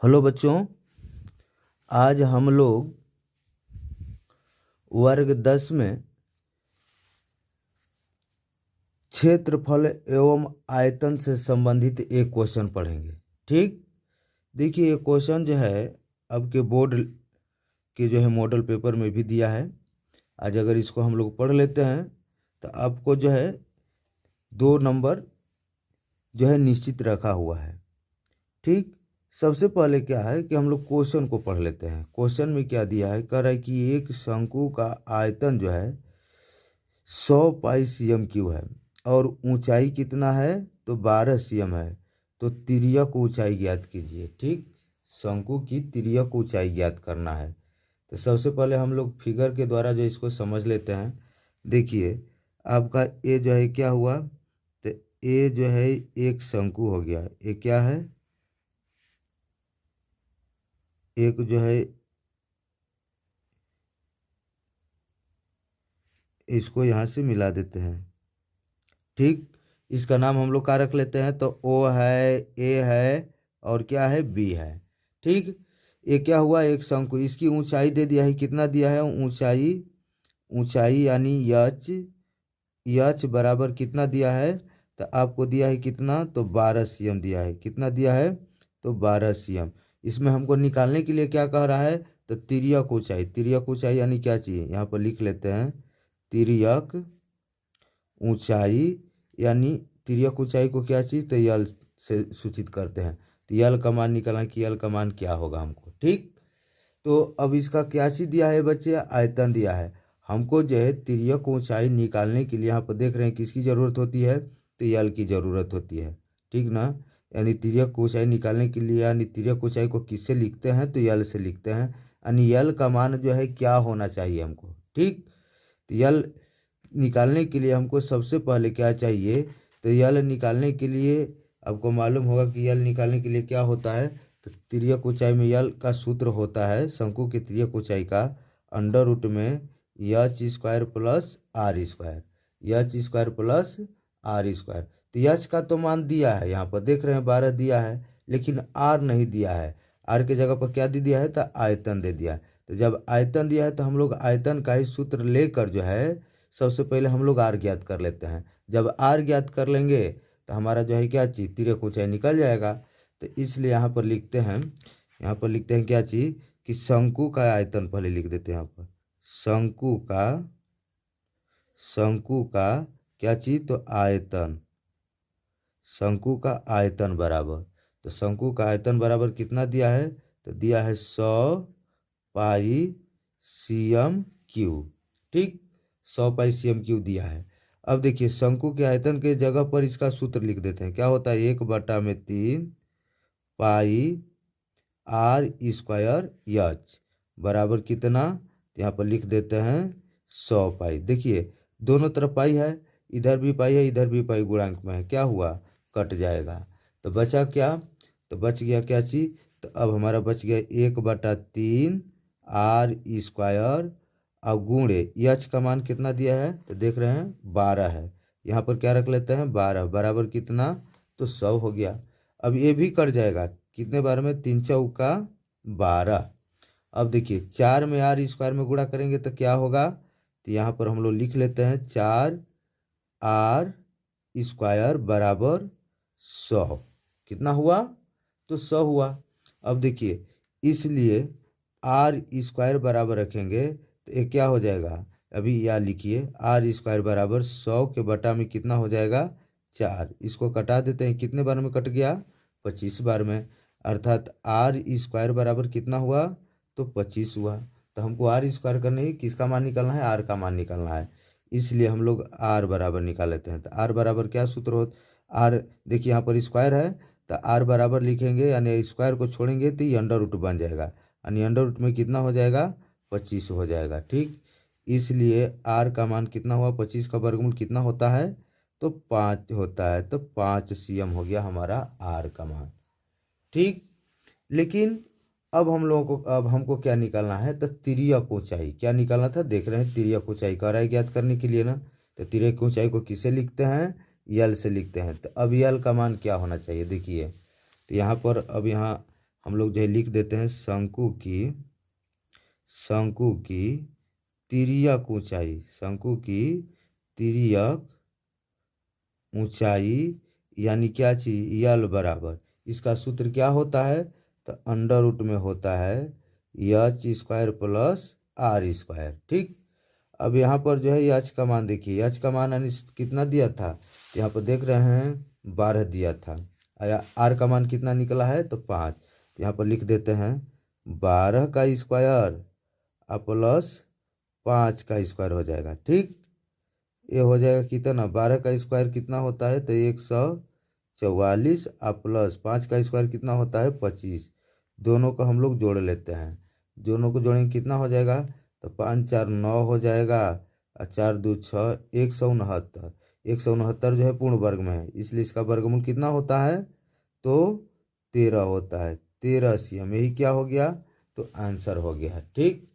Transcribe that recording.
Hello बच्चों, आज हम लोग वर्ग 10 में क्षेत्रफल एवं आयतन से संबंधित एक क्वेश्चन पढ़ेंगे। ठीक, देखिए ये क्वेश्चन जो है अब के बोर्ड के जो है मॉडल पेपर में भी दिया है। आज अगर इसको हम लोग पढ़ लेते हैं तो आपको जो है 2 नंबर जो है निश्चित रखा हुआ है। ठीक, सबसे पहले क्या है कि हम लोग क्वेश्चन को पढ़ लेते हैं। क्वेश्चन में क्या दिया है, कह रहा है कि एक शंकु का आयतन जो है 100 पाई cm³ है और ऊंचाई कितना है तो 12 cm है। तो तिर्यक ऊंचाई ज्ञात कीजिए। ठीक, शंकु की तिर्यक ऊंचाई ज्ञात करना है। तो सबसे पहले हम लोग फिगर के द्वारा जो इसको समझ लेते हैं। देखिए आपका ए जो है क्या हुआ, तो ए जो है एक शंकु हो गया। ये क्या है, एक जो है इसको यहाँ से मिला देते हैं। ठीक, इसका नाम हम लोग क्या रख लेते हैं, तो ओ है, ए है और क्या है, बी है। ठीक, ये क्या हुआ, एक शंकु, इसकी ऊंचाई दे दिया है, कितना दिया है ऊंचाई, ऊंचाई यानी यच, यच बराबर कितना दिया है, तो आपको दिया है कितना, तो 12 cm दिया है। कितना दिया है, तो 12 cm। इसमें हमको निकालने के लिए क्या कह रहा है, तो तिर्यक ऊंचाई। तिर्यक ऊंचाई यानी क्या चाहिए, यहाँ पर लिख लेते हैं, तिर्यक ऊंचाई यानी तिर्यक ऊंचाई को क्या चीज़, तो यल से सूचित करते हैं। तो यल का मान निकालना कि यल का मान क्या होगा हमको। ठीक, तो अब इसका क्या चीज़ दिया है बच्चे, आयतन दिया है। हमको जो है तिर्यक ऊंचाई निकालने के लिए यहाँ पर देख रहे हैं किसकी ज़रूरत होती है, तो यल की ज़रूरत होती है। ठीक ना, यानी तिर्यक ऊंचाई निकालने के लिए, यानी तिर्यक ऊंचाई को किससे लिखते हैं, तो यल से लिखते हैं। यानी यल का मान जो है क्या होना चाहिए हमको। ठीक, तो यल निकालने के लिए हमको सबसे पहले क्या चाहिए, तो यल निकालने के लिए आपको मालूम होगा कि यल निकालने के लिए क्या होता है, तो तिर्यक ऊंचाई में यल का सूत्र होता है शंकु की तिर्यक ऊंचाई का अंडर रूट में H square plus R square, H square plus R square. तो एच का तो मान दिया है, यहाँ पर देख रहे हैं 12 दिया है, लेकिन आर नहीं दिया है। आर के जगह पर क्या दे दिया है, तो आयतन दे दिया है। तो जब आयतन दिया है तो हम लोग आयतन का ही सूत्र लेकर जो है सबसे पहले हम लोग आर ज्ञात कर लेते हैं। जब आर ज्ञात कर लेंगे तो हमारा जो है क्या चीज़, तिर्यक ऊंचाई निकल जाएगा। तो इसलिए यहाँ पर लिखते हैं, यहाँ पर लिखते हैं क्या चीज़, कि शंकु का आयतन पहले लिख देते हैं। यहाँ पर शंकु का, शंकु का क्या चीज़, तो आयतन, शंकु का आयतन बराबर, तो शंकु का आयतन बराबर कितना दिया है, तो दिया है 100 पाई cm³। ठीक, 100 पाई cm³ दिया है। अब देखिए शंकु के आयतन के जगह पर इसका सूत्र लिख देते हैं। क्या होता है, 1/3 पाई आर स्क्वायर एच बराबर कितना, तो यहाँ पर लिख देते हैं 100 पाई। देखिए दोनों तरफ पाई है, इधर भी पाई है इधर भी पाई, गुणांक में है, क्या हुआ, कट जाएगा। तो बचा क्या, तो बच गया क्या चीज़, तो अब हमारा बच गया 1/3 आर स्क्वायर और गुणे एच का मान कितना दिया है, तो देख रहे हैं 12 है। यहाँ पर क्या रख लेते हैं, 12 बराबर कितना, तो 100 हो गया। अब ये भी कट जाएगा, कितने बार में, 3 चौका 12। अब देखिए 4 में आर स्क्वायर में गुणा करेंगे तो क्या होगा, तो यहाँ पर हम लोग लिख लेते हैं 4 आर स्क्वायर बराबर 100। कितना हुआ, तो 100 हुआ। अब देखिए इसलिए आर स्क्वायर बराबर रखेंगे तो ये क्या हो जाएगा, अभी या लिखिए आर स्क्वायर बराबर 100 के बटा में कितना हो जाएगा, 4। इसको कटा देते हैं, कितने बार में कट गया, 25 बार में। अर्थात आर स्क्वायर बराबर कितना हुआ, तो 25 हुआ। तो हमको आर स्क्वायर करने ही किसका मान निकालना है, आर का मान निकालना है। इसलिए हम लोग आर बराबर निकाल लेते हैं। तो आर बराबर क्या सूत्र हो, आर देखिए यहाँ पर स्क्वायर है तो आर बराबर लिखेंगे, यानी स्क्वायर को छोड़ेंगे तो ये अंडर रूट बन जाएगा, यानी अंडर रूट में कितना हो जाएगा, 25 हो जाएगा। ठीक, इसलिए आर का मान कितना हुआ, 25 का वर्गमूल कितना होता है, तो 5 होता है। तो 5 cm हो गया हमारा आर का मान। ठीक, लेकिन अब हम लोगों को, अब हमको क्या निकालना है, तो तिर्यक ऊंचाई क्या निकालना था, देख रहे हैं तिर्यक ऊंचाई का राय ज्ञात करने के लिए ना, तो तिर्यक ऊंचाई को किससे लिखते हैं, यल से लिखते हैं। तो अब यल का मान क्या होना चाहिए, देखिए तो यहाँ पर अब यहाँ हम लोग जो है लिख देते हैं शंकु की तिर्यक ऊंचाई, शंकु की तिर्यक ऊंचाई यानी क्या चीज, यल बराबर, इसका सूत्र क्या होता है, तो अंडर रूट में होता है H square plus R square. ठीक, अब यहाँ पर जो है एच का मान देखिए, एच का मान यानी कितना दिया था, यहाँ पर देख रहे हैं 12 दिया था, आर का मान कितना निकला है तो 5, तो यहाँ पर लिख देते हैं 12 का स्क्वायर प्लस 5 का स्क्वायर हो जाएगा। ठीक, ये हो जाएगा कितना, 12 का स्क्वायर कितना होता है तो 144 प्लस 5 का स्क्वायर कितना होता है 25, दोनों को हम लोग जोड़ लेते हैं, दोनों को जोड़ेंगे कितना हो जाएगा, तो 5 4 9 हो जाएगा और 4 2 6, 169, 169 जो है पूर्ण वर्ग में है, इसलिए इसका वर्गमूल कितना होता है तो 13 होता है, 13 सीएम, यही क्या हो गया तो आंसर हो गया है। ठीक।